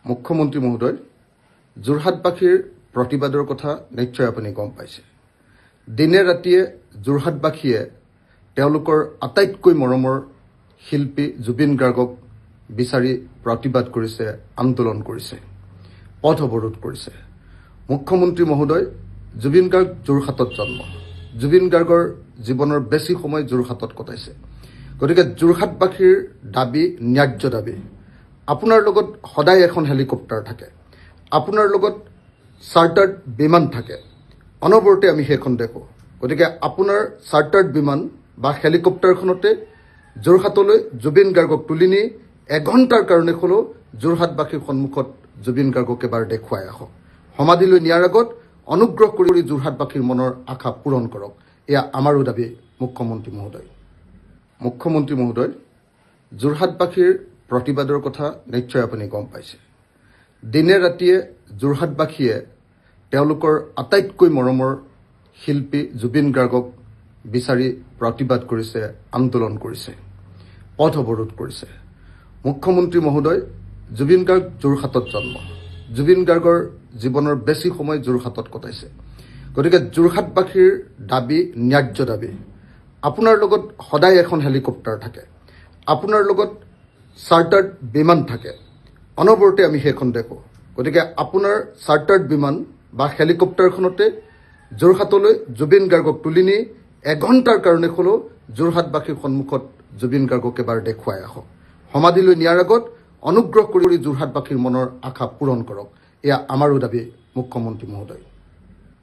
মুখ্যমন্ত্ৰী মহোদয়, যোৰহাটবাসীৰ প্ৰতিবাদৰ কথা নিশ্চয় আপুনি গম পাইছে। দিনে ৰাতিয়ে যোৰহাটবাসীয়ে তেওঁলোকৰ আটাইতকৈ মৰমৰ শিল্পী জুবিন গাৰ্গক বিচাৰি প্ৰতিবাদ কৰিছে, আন্দোলন কৰিছে, পথ অৱৰোধ কৰিছে। মুখ্যমন্ত্ৰী মহোদয়, জুবিন গাৰ্গ যোৰহাটত জন্ম। জুবিন গাৰ্গৰ জীৱনৰ বেছি সময় যোৰহাটত কটাইছে। গতিকে যোৰহাটবাসীৰ দাবী ন্যায্য দাবী। আপোনাৰ লগত সদায় এখন হেলিকপ্টাৰ থাকে, আপোনাৰ লগত চাৰ্টাৰ্ড বিমান থাকে, অনবৰতে আমি সেইখন দেখোঁ। গতিকে আপোনাৰ চাৰ্টাৰ্ড বিমান বা হেলিকপ্টাৰখনতে যোৰহাটলৈ জুবিন গাৰ্গক তুলি নি এঘণ্টাৰ কাৰণে হ'লেও যোৰহাটবাসীৰ সন্মুখত জুবিন গাৰ্গক এবাৰ দেখুৱাই আহক। সমাধিলৈ নিয়াৰ আগত অনুগ্ৰহ কৰি যোৰহাটবাসীৰ মনৰ আশা পূৰণ কৰক। এয়া আমাৰো দাবী মুখ্যমন্ত্ৰী মহোদয়। মুখ্যমন্ত্ৰী মহোদয়, যোৰহাটবাসীৰ প্ৰতিবাদৰ কথা নিশ্চয় আপুনি গম পাইছে। দিনে ৰাতিয়ে যোৰহাটবাসীয়ে তেওঁলোকৰ আটাইতকৈ মৰমৰ শিল্পী জুবিন গাৰ্গক বিচাৰি প্ৰতিবাদ কৰিছে, আন্দোলন কৰিছে, পথ অৱৰোধ কৰিছে। মুখ্যমন্ত্ৰী মহোদয়, জুবিন গাৰ্গ যোৰহাটত জন্ম। জুবিন গাৰ্গৰ জীৱনৰ বেছি সময় যোৰহাটত কটাইছে। গতিকে যোৰহাটবাসীৰ দাবী ন্যায্য দাবী। আপোনাৰ লগত সদায় এখন হেলিকপ্টাৰ থাকে, আপোনাৰ লগত চাৰ্টাৰ্ড বিমান থাকে, অনবৰতে আমি সেইখন দেখোঁ। গতিকে আপোনাৰ চাৰ্টাৰ্ড বিমান বা হেলিকপ্টাৰখনতে যোৰহাটলৈ জুবিন গাৰ্গক তুলি নি এঘণ্টাৰ কাৰণে হ'লেও যোৰহাটবাসীৰ সন্মুখত জুবিন গাৰ্গক এবাৰ দেখুৱাই আহক। সমাধিলৈ নিয়াৰ আগত অনুগ্ৰহ কৰি যোৰহাটবাসীৰ মনৰ আশা পূৰণ কৰক। এয়া আমাৰো দাবী মুখ্যমন্ত্ৰী মহোদয়।